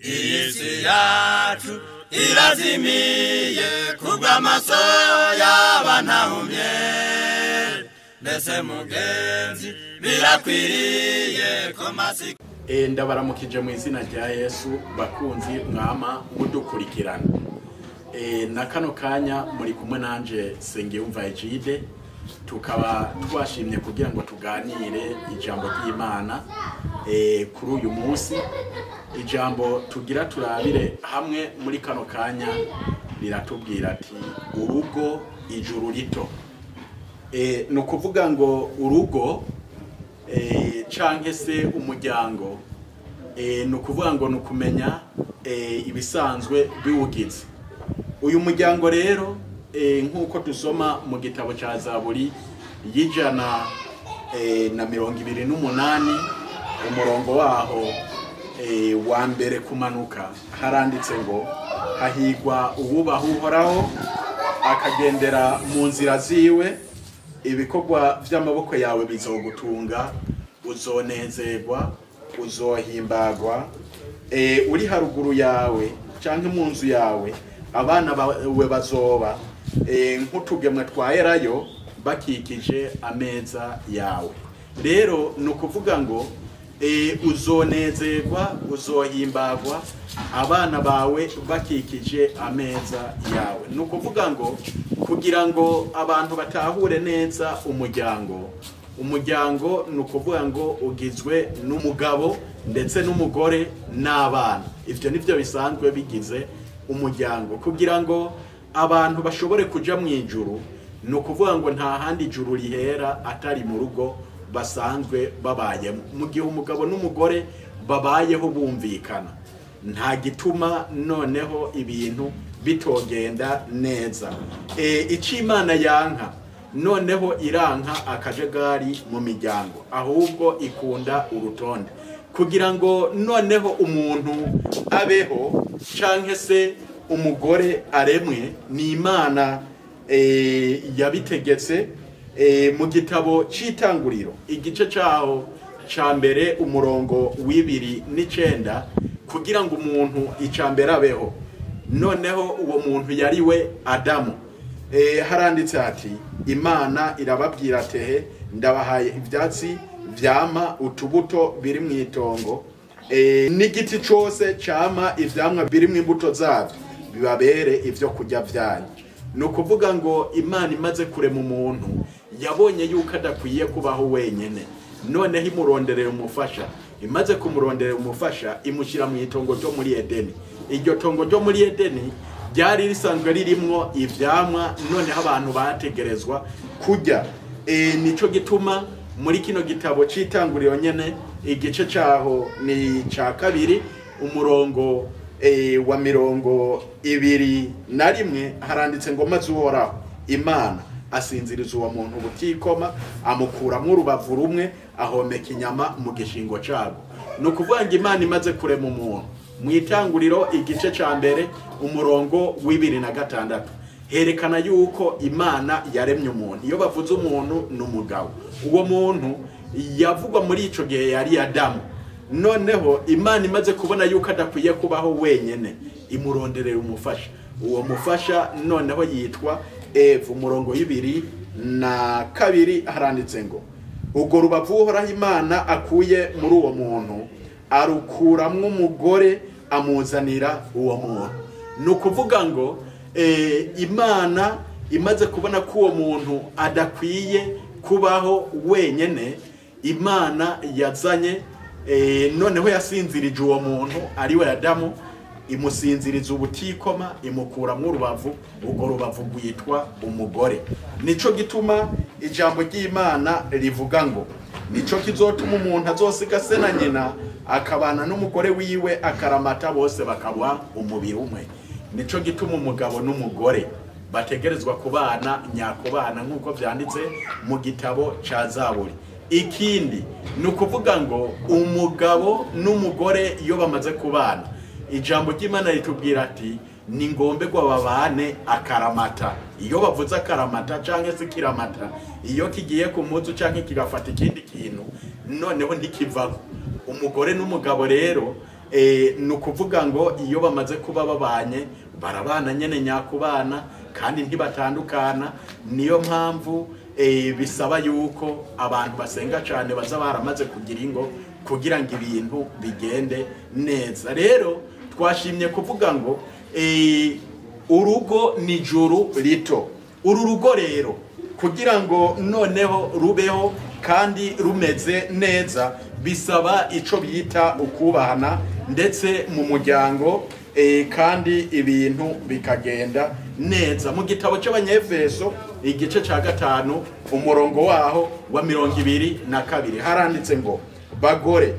isi yacu irazimiye kubw'amaso y'abantahumye, mbese mugenzi birakwiriye ko masika. Ndabaramukije mu izina rya Yesu bakunzi mwama mudukurikirana. Na kano kanya muri kumwe nanje Sengiyumva Egide, tukaba twashimye kugira ngo tuganire ijambo ry'Imana kuri uyu munsi. Ijambo tugira turabire hamwe muri kano kanya riratubwira ati urugo ijuru rito. No kuvuga ngo urugo canke se umuryango no kuvuga ngo nukumenya ibisanzwe biwugize. Uyu muryango rero nkuko dusoma mu gitabo ca Zaburi y'ijana na 28 umurongo waho wa mbere kumanuka haranditse ngo hahigwa uwubaha Uhoraho akagendera mu nzira ziwe, ibikorwa vy'amaboko yawe bizogutunga, uzonezerwa, uzohimbagwa. Uri haruguru yawe canke mu nzu yawe abana bawe bazoba nk'utugemwe twaherayo bakikije ameza yawe. Rero no kuvuga ngo uzonezerwa, uzohimbagwa, abana bawe bakikije ameza yawe. No kuvuga ngo kugira ngo abantu batahure neza umuryango no kuvuga ngo ugizwe n'umugabo ndetse n'umugore n'abana. Ivyo nivyo bisanzwe bigize umuryango. Kugira ngo abantu bashobore kuja mu ijuru, no kuvuga ngo nta handi ijuru rihera atari mu rugo basanzwe babaye. Mu gihe umugabo n'umugore babayeho bumvikana, nta gituma noneho ibintu bitogenda neza. Ico Imana yanka noneho iranka akajagari mu miryango, ahubwo ikunda urutonde. Kugira ngo noneho umuntu abeho canke se umugore aremwe, ni Imana yabitegetse. Mu gitabo c'Itanguriro igice caho ca mbere umurongo w'29, kugira ngo umuntu icambere abeho, noneho uwo muntu yariwe Adamu. Haranditse ati Imana irababwira ati ndabahaye ivyatsi vyama utubuto biri mu itongo, n'igiti cose cama ivyamwa biri mu imbuto zavyo bibabere ivyo kurya vyanyu. No kuvuga ngo Imana imaze kurema umuntu yabonye yuko adakwiye kubaho wenyene, noneho imuronderera umufasha. Imaze kumuronderera umufasha imushira mu itongo ryo muri Edeni. Iryo tongo ryo muri Edeni ryari risanzwe ririmwo ivyamwa, noneho abantu bategerezwa kurya. Nico gituma muri kino gitabo c'Itanguriro nyene igice caho ni ca kabiri umurongo wa 21 haranditse ngo maze Uhoraho Imana asinziriza uwo muntu butikoma, amukuramwo urubavu rumwe, ahomeka inyama mu gishingo cabo. No kuvuga ngo Imana imaze kurema umuntu mu Itanguriro igice ca mbere umurongo w'26 herekana yuko Imana yaremye umuntu. Iyo bavuze umuntu n'umugabo, uwo muntu yavugwa muri ico gihe yari Adamu. Noneho Imana imaze kubona yuko adakwiye kubaho wenyene, imuronderera umufasha. Uwo mufasha noneho yitwa Eva. Umurongo w'22 haranditse ngo ubwo rubavu Uhoraho Imana akuye muri uwo muntu arukuramwo umugore amuzanira uwo muntu. No kuvuga ngo Imana imaze kubona ko uwo muntu adakwiye kubaho wenyene, Imana yazanye noneho yasinzirije uwo muntu ariwe Adamu, imusinziriza ubutikoma, imukuramwo urubavu. Ubwo rubavu rwitwa umugore. Nico gituma ijambo ry'Imana rivuga ngo nico kizotuma umuntu azosiga se na nyina akabana n'umugore wiwe akaramata, bose bakaba umubiri umwe. Nico gituma umugabo n'umugore bategerezwa kubana nyakubana nk'uko vyanditse mu gitabo ca Zaburi. Ikindi nukuvuga ngo umugabo n'umugore iyo bamaze kubana, ijambo ry'Imana ritubwira ati ni ngombe gwa babane akaramata. Iyo bavuze akaramata canke se kiramata, iyo kigiye ku muzu canke kigafata ikindi kintu, noneho ndikivako. Umugore n'umugabo rero ni ukuvuga ngo iyo bamaze kuba babanye barabana nyene nyakubana kandi ntibatandukana. Niyo mpamvu bisaba yuko abantu basenga cyane baza baramaze kugira ingo kugira ngo ibintu bigende neza. Rero twashimye kuvuga ngo urugo ni ijuru rito. Uru rugo rero kugira ngo noneho rubeho kandi rumeze neza bisaba ico bita ukubahana ndetse mu muryango kandi ibintu bikagenda neza. Mu gitabo cy'Abanyefeso igice ca 5 umurongo waho wa 22 haranditse ngo bagore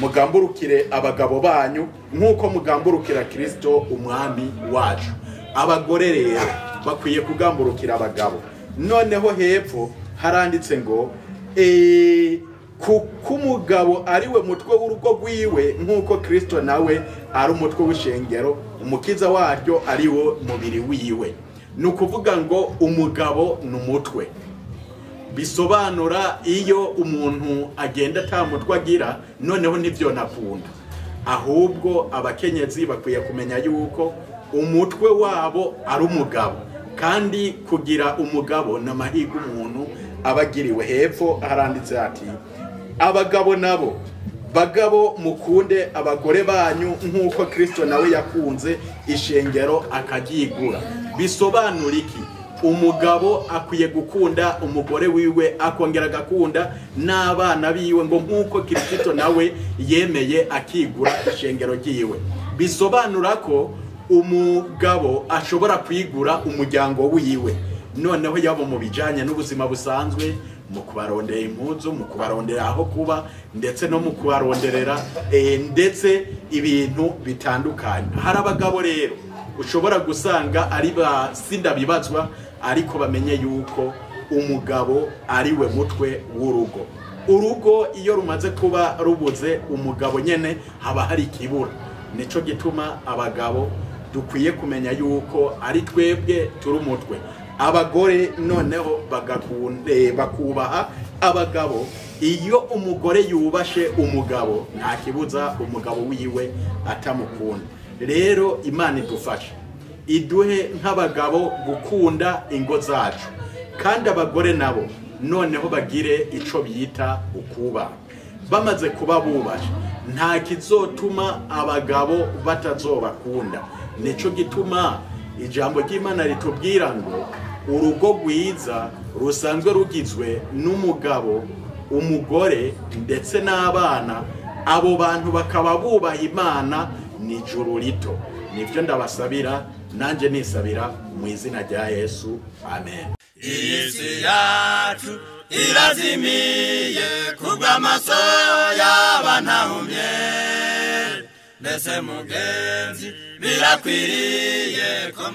mugamburukire abagabo banyu nk'uko mugamburukira Kristo umwami wacu. Abagore rero bakwiye kugamburukira abagabo. Noneho hepfo haranditse ngo kuko umugabo ari we mutwe w'urugo rwiwe nk'uko Kristo nawe ari umutwe w'ishengero, umukiza waryo ari wo mubiri wiwe. Ni ukuvuga ngo umugabo ni umutwe. Bisobanura iyo umuntu agenda atamutwe agira noneho nivyo nakunda. Ahubwo abakenyezi bakwiye kumenya yuko umutwe wabo ari umugabo, kandi kugira umugabo n'amahigo umuntu abagiriwe. Hepfo haranditse ati abagabo nabo bagabo mukunde abagore banyu nk'uko Kristo nawe yakunze ishengero akagigura. Bisobanura iki? Umugabo akwiye gukunda umugore wiwe akongera agakunda n'abana biwe ngo nk'uko Kristo nawe yemeye akigura ishengero ryiwe. Bisobanura ko umugabo ashobora kwigura umuryango wiwe, noneho yabo mu bijanye n'ubuzima busanzwe, mu kubarondera impuzu, mu kubarondera aho kuba, ndetse no mu kubaronderera ndetse ibintu bitandukanye. Hari abagabo rero ushobora gusanga ari basinda bibazwa, ariko bamenye yuko umugabo ari we mutwe w'urugo. Urugo iyo rumaze kuba rubuze umugabo nyene haba hari kibura. Nico gituma abagabo dukwiye kumenya yuko ari twebwe turi umutwe. Abagore noneho bakubaha abagabo. Iyo umugore yubashe umugabo nta kibuza umugabo wiwe atamukunda. Rero Imana idufashe iduhe nk'abagabo gukunda ingo zacu, kandi abagore nabo noneho bagire ico bita ukubaha. Bamaze kuba bubashe nta kizotuma abagabo batazobakunda. Nico gituma ijambo ry'Imana ritubwira ngo urugo rwiza rusanzwe rugizwe n'umugabo, umugore ndetse n'abana. Abo bantu bakaba bubaha Imana ni ijuru rito. Nivyo ndabasabira, nanje nisabira mu izina rya Yesu. Amen. Isi yacu irazimiye kubw'amaso y'abantahumye, mbese mugenzi birakwiriye ko